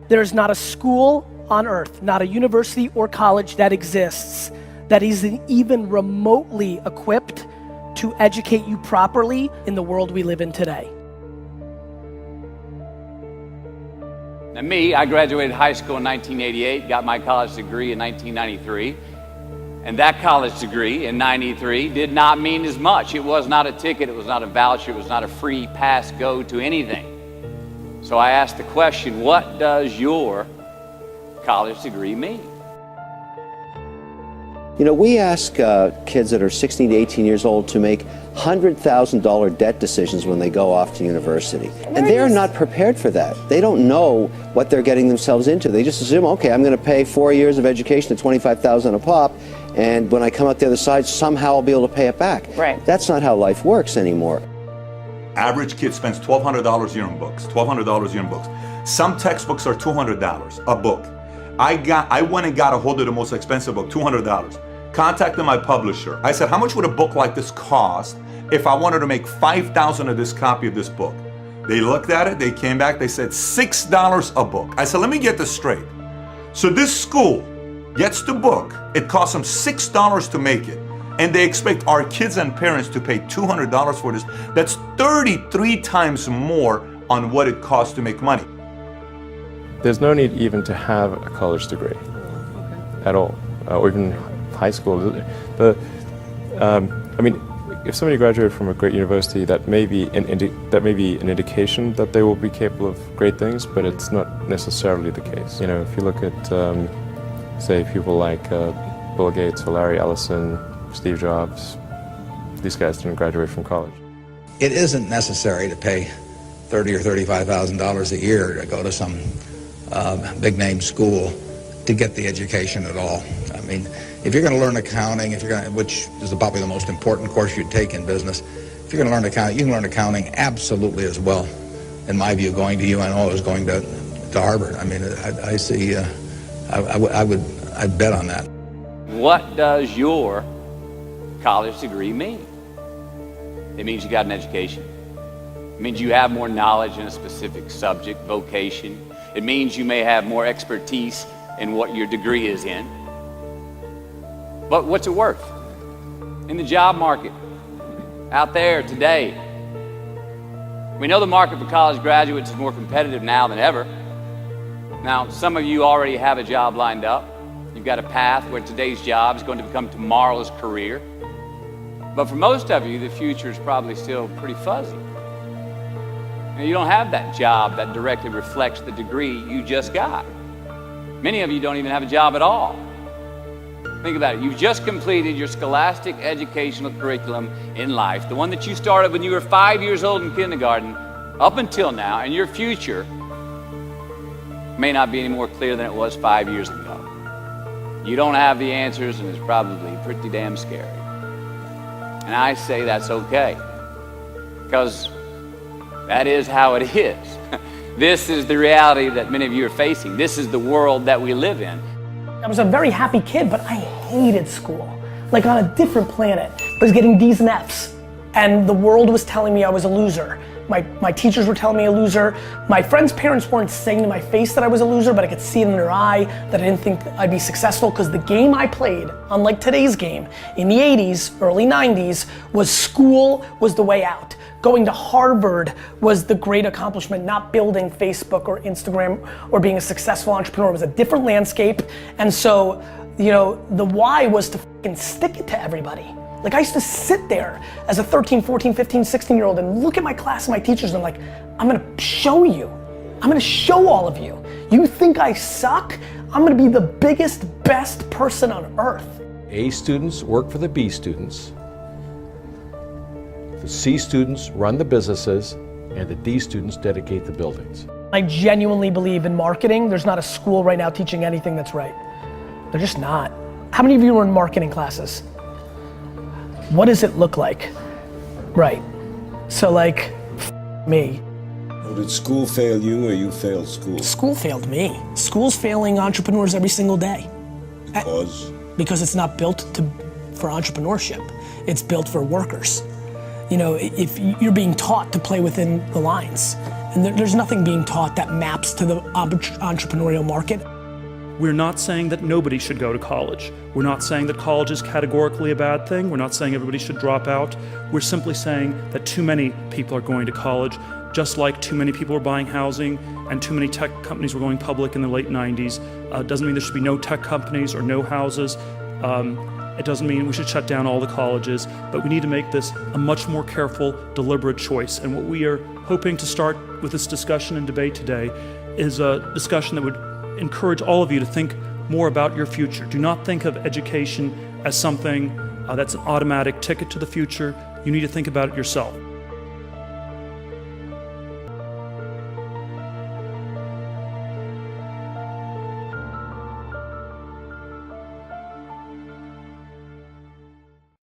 There's not a school on earth, not a university or college that exists that is even remotely equipped to educate you properly in the world we live in today. Now me, I graduated high school in 1988, got my college degree in 1993. And that college degree in 93 did not mean as much. It was not a ticket, it was not a voucher, it was not a free pass go to anything. So I asked the question, what does your college degree mean? You know, we ask kids that are 16 to 18 years old to make $100,000 debt decisions when they go off to university. And they're not prepared for that. They don't know what they're getting themselves into. They just assume, okay, I'm going to pay 4 years of education at $25,000 a pop, and when I come out the other side, somehow I'll be able to pay it back. Right. That's not how life works anymore. Average kid spends $1,200 a year on books, $1,200 a year on books. Some textbooks are $200 a book. I went and got a hold of the most expensive book, $200. Contacted my publisher. I said, how much would a book like this cost if I wanted to make 5,000 of this copy of this book? They looked at it, they came back, they said $6 a book. I said, let me get this straight. So this school gets the book, it costs them $6 to make it, and they expect our kids and parents to pay $200 for this. That's 33 times more on what it costs to make money. There's no need even to have a college degree at all, or even high school. I mean, if somebody graduated from a great university, that may be an indication that they will be capable of great things, but it's not necessarily the case. You know, if you look at, say, people like Bill Gates or Larry Ellison, Steve Jobs, these guys didn't graduate from college. It isn't necessary to pay $30,000 or $35,000 a year to go to some big-name school to get the education at all. I mean, if you're going to learn accounting, which is probably the most important course you'd take in business, if you're going to learn accounting, you can learn accounting absolutely as well, in my view, going to UNO as going to Harvard. I mean, I see, I'd bet on that. What does your college degree mean? It means you got an education. It means you have more knowledge in a specific subject, vocation. It means you may have more expertise in what your degree is in. But what's it worth? In the job market, out there today, we know the market for college graduates is more competitive now than ever. Now, some of you already have a job lined up. You've got a path where today's job is going to become tomorrow's career. But for most of you, the future is probably still pretty fuzzy. You don't have that job that directly reflects the degree you just got. Many of you don't even have a job at all. Think about it. You've just completed your scholastic educational curriculum in life, the one that you started when you were 5 years old in kindergarten, up until now, and your future may not be any more clear than it was 5 years ago. You don't have the answers, and it's probably pretty damn scary. And I say that's okay, because that is how it is. This is the reality that many of you are facing. This is the world that we live in. I was a very happy kid, but I hated school. Like on a different planet. I was getting D's and F's, and the world was telling me I was a loser. My teachers were telling me a loser. My friends' parents weren't saying to my face that I was a loser, but I could see it in their eye that I didn't think I'd be successful, because the game I played, unlike today's game, in the 80s, early 90s, was school was the way out. Going to Harvard was the great accomplishment, not building Facebook or Instagram or being a successful entrepreneur. It was a different landscape. And so, you know, the why was to fucking stick it to everybody. Like I used to sit there as a 13, 14, 15, 16-year-old and look at my class and my teachers and I'm like, I'm gonna show you. I'm gonna show all of you. You think I suck? I'm gonna be the biggest, best person on earth. A students work for the B students. The C students run the businesses, and the D students dedicate the buildings. I genuinely believe in marketing. There's not a school right now teaching anything that's right. They're just not. How many of you are in marketing classes? What does it look like? Right. So like, me. Well, did school fail you or you failed school? School failed me. School's failing entrepreneurs every single day. Because? Because it's not built for entrepreneurship. It's built for workers. You know, if you're being taught to play within the lines, And there's nothing being taught that maps to the entrepreneurial market. We're not saying that nobody should go to college. We're not saying that college is categorically a bad thing. We're not saying everybody should drop out. We're simply saying that too many people are going to college, just like too many people are buying housing and too many tech companies were going public in the late 90s. Doesn't mean there should be no tech companies or no houses. It doesn't mean we should shut down all the colleges, but we need to make this a much more careful, deliberate choice. And what we are hoping to start with this discussion and debate today is a discussion that would encourage all of you to think more about your future. Do not think of education as something that's an automatic ticket to the future. You need to think about it yourself.